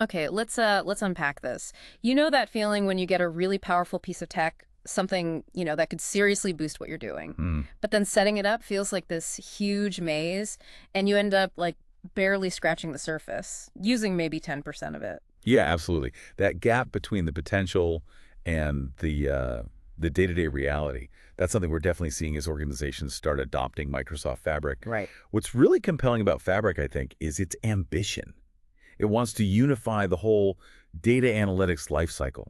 Okay, let's unpack this. You know that feeling when you get a really powerful piece of tech, something, that could seriously boost what you're doing. Hmm. But then setting it up feels like this huge maze, and you end up like barely scratching the surface, using maybe 10% of it. Yeah, absolutely. That gap between the potential and the day-to-day reality, that's something we're definitely seeing as organizations start adopting Microsoft Fabric. Right. What's really compelling about Fabric, I think, is its ambition. It wants to unify the whole data analytics lifecycle,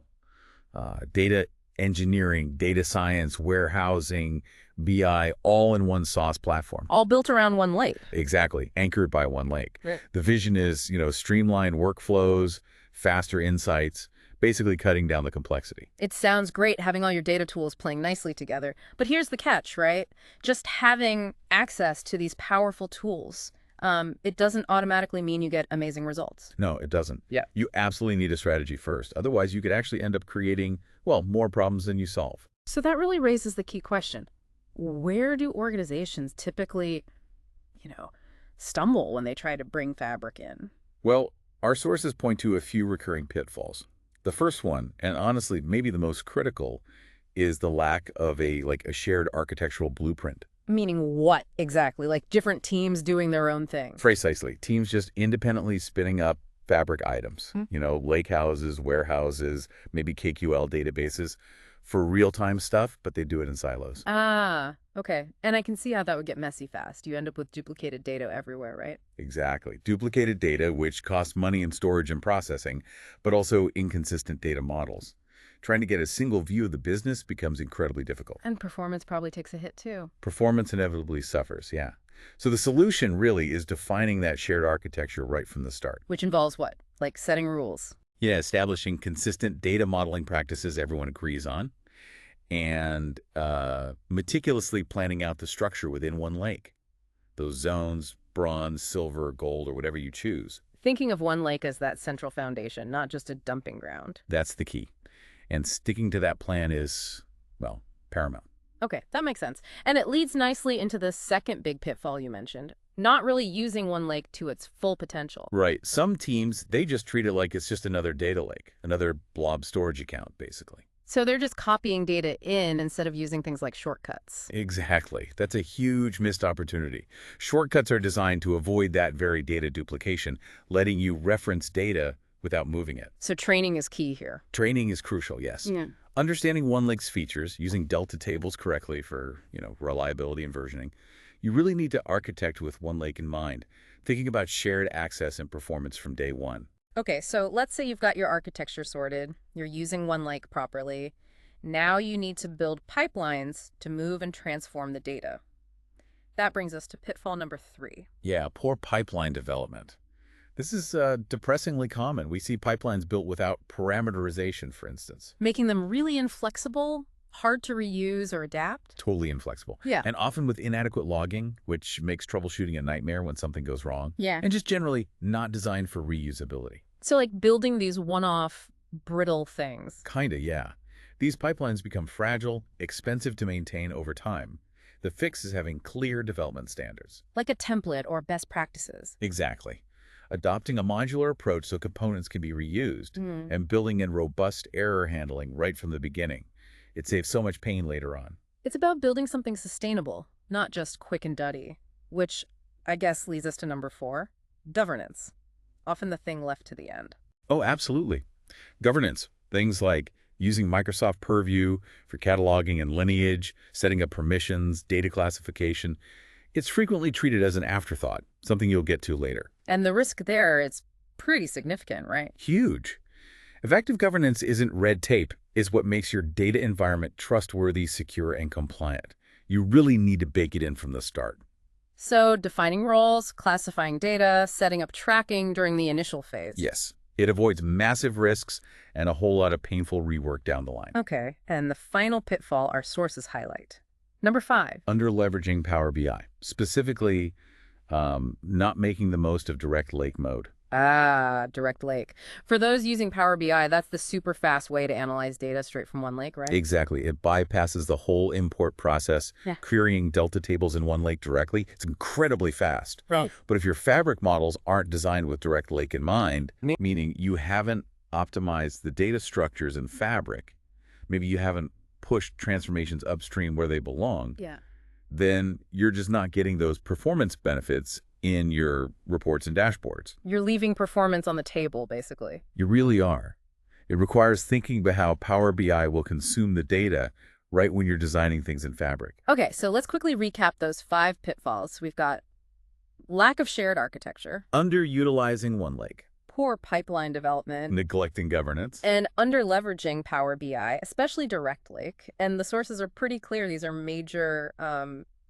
data engineering, data science, warehousing, BI, all in one SaaS platform. All built around one lake. Exactly, anchored by one lake. Right. The vision is, streamlined workflows, faster insights, basically cutting down the complexity. It sounds great having all your data tools playing nicely together. But here's the catch, right? Just having access to these powerful tools, it doesn't automatically mean you get amazing results. No, it doesn't. Yeah. You absolutely need a strategy first. Otherwise, you could actually end up creating, well, more problems than you solve. So that really raises the key question. Where do organizations typically, you know, stumble when they try to bring fabric in? Well, our sources point to a few recurring pitfalls. The first one, and honestly maybe the most critical, is the lack of a shared architectural blueprint. Meaning what exactly? Like different teams doing their own thing? Precisely. Teams just independently spinning up Fabric items, Hmm. lake houses, warehouses, maybe KQL databases for real-time stuff, but they do it in silos. Ah, okay. And I can see how that would get messy fast. You end up with duplicated data everywhere, right? Exactly. Duplicated data, which costs money in storage and processing, but also inconsistent data models. Trying to get a single view of the business becomes incredibly difficult. And performance probably takes a hit too. Performance inevitably suffers, yeah. So the solution really is defining that shared architecture right from the start. Which involves what? Like setting rules. Yeah, establishing consistent data modeling practices everyone agrees on, and meticulously planning out the structure within one lake. Those zones, bronze, silver, gold, or whatever you choose. Thinking of one lake as that central foundation, not just a dumping ground. That's the key. And sticking to that plan is, well, paramount. Okay, that makes sense. And it leads nicely into the second big pitfall you mentioned, not really using one lake to its full potential. Right. Some teams, they just treat it like it's just another data lake, another blob storage account, basically. So they're just copying data in instead of using things like shortcuts. Exactly. That's a huge missed opportunity. Shortcuts are designed to avoid that very data duplication, letting you reference data without moving it. So training is key here. Training is crucial, yes. Yeah. Understanding OneLake's features, using delta tables correctly for, reliability and versioning, you really need to architect with OneLake in mind, thinking about shared access and performance from day one. Okay, so let's say you've got your architecture sorted, you're using one lake properly. Now you need to build pipelines to move and transform the data. That brings us to pitfall number 3. Yeah, poor pipeline development. This is depressingly common. We see pipelines built without parameterization, for instance. Making them really inflexible, hard to reuse or adapt. Totally inflexible. Yeah. And often with inadequate logging, which makes troubleshooting a nightmare when something goes wrong. Yeah. And just generally not designed for reusability. So like building these one-off brittle things. Kinda, yeah. These pipelines become fragile, expensive to maintain over time. The fix is having clear development standards. Like a template or best practices. Exactly. Adopting a modular approach so components can be reused, Mm. and building in robust error handling right from the beginning. It saves so much pain later on. It's about building something sustainable, not just quick and dirty, which I guess leads us to number 4, governance. Often the thing left to the end. Oh, absolutely. Governance. Things like using Microsoft Purview for cataloging and lineage, setting up permissions, data classification. It's frequently treated as an afterthought, something you'll get to later. And the risk there is pretty significant, right? Huge. Effective governance isn't red tape. It's what makes your data environment trustworthy, secure, and compliant. You really need to bake it in from the start. So defining roles, classifying data, setting up tracking during the initial phase. Yes, it avoids massive risks and a whole lot of painful rework down the line. Okay, and the final pitfall our sources highlight. Number 5. Under-leveraging Power BI, specifically not making the most of direct lake mode. Ah, Direct Lake. For those using Power BI, that's the super fast way to analyze data straight from one lake, right? Exactly. It bypasses the whole import process, Yeah. querying delta tables in one lake directly. It's incredibly fast. Right. But if your fabric models aren't designed with direct lake in mind, meaning you haven't optimized the data structures in fabric, maybe you haven't pushed transformations upstream where they belong, Yeah. then you're just not getting those performance benefits in your reports and dashboards. You're leaving performance on the table, basically. You really are. It requires thinking about how Power BI will consume the data right when you're designing things in Fabric. Okay, so let's quickly recap those 5 pitfalls. We've got lack of shared architecture, Underutilizing one lake, poor pipeline development, neglecting governance. and under-leveraging Power BI, especially Direct Lake. And the sources are pretty clear. These are major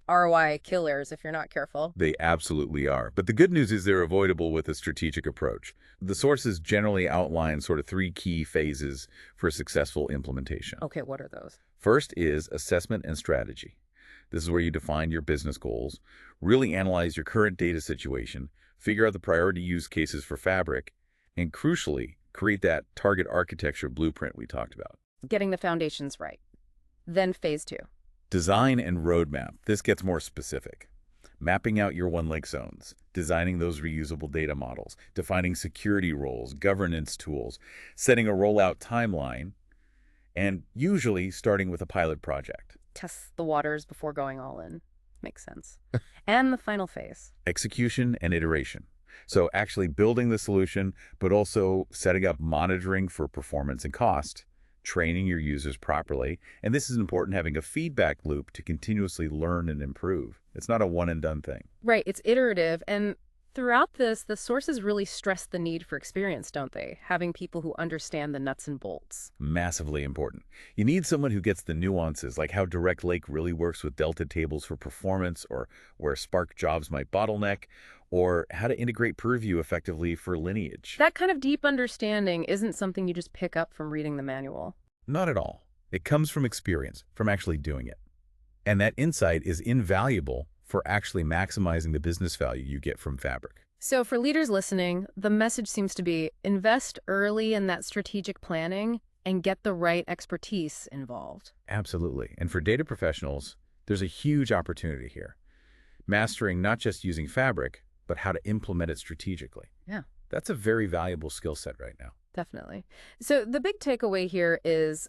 ROI killers if you're not careful. They absolutely are. But the good news is they're avoidable with a strategic approach. The sources generally outline sort of 3 key phases for successful implementation. Okay, what are those? First is assessment and strategy. This is where you define your business goals, really analyze your current data situation, figure out the priority use cases for Fabric, and crucially, create that target architecture blueprint we talked about. Getting the foundations right. Then phase 2. Design and roadmap. This gets more specific. Mapping out your one lake zones, designing those reusable data models, defining security roles, governance tools, setting a rollout timeline, and usually starting with a pilot project. Test the waters before going all in. Makes sense. And the final phase. Execution and iteration. So actually building the solution, but also setting up monitoring for performance and cost, training your users properly. And this is important, having a feedback loop to continuously learn and improve. It's not a one and done thing. Right, it's iterative. And throughout this, the sources really stress the need for experience, don't they? Having people who understand the nuts and bolts. Massively important. You need someone who gets the nuances, like how Direct Lake really works with delta tables for performance, or where Spark jobs might bottleneck, or how to integrate Purview effectively for lineage. That kind of deep understanding isn't something you just pick up from reading the manual. Not at all. It comes from experience, from actually doing it. And that insight is invaluable for actually maximizing the business value you get from Fabric. So for leaders listening, the message seems to be invest early in that strategic planning and get the right expertise involved. Absolutely. And for data professionals, there's a huge opportunity here. Mastering not just using Fabric, but how to implement it strategically. Yeah. That's a very valuable skill set right now. Definitely. So the big takeaway here is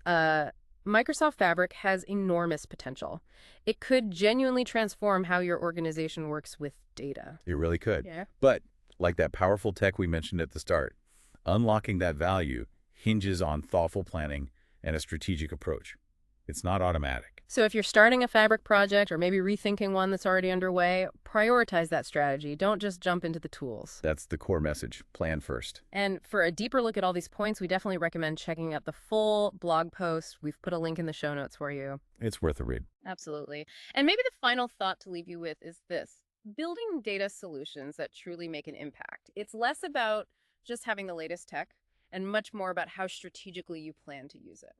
Microsoft Fabric has enormous potential. It could genuinely transform how your organization works with data. It really could. Yeah. But like that powerful tech we mentioned at the start, unlocking that value hinges on thoughtful planning and a strategic approach. It's not automatic. So if you're starting a Fabric project or maybe rethinking one that's already underway, prioritize that strategy. Don't just jump into the tools. That's the core message. Plan first. And for a deeper look at all these points, we definitely recommend checking out the full blog post. We've put a link in the show notes for you. It's worth a read. Absolutely. And maybe the final thought to leave you with is this. Building data solutions that truly make an impact. It's less about just having the latest tech and much more about how strategically you plan to use it.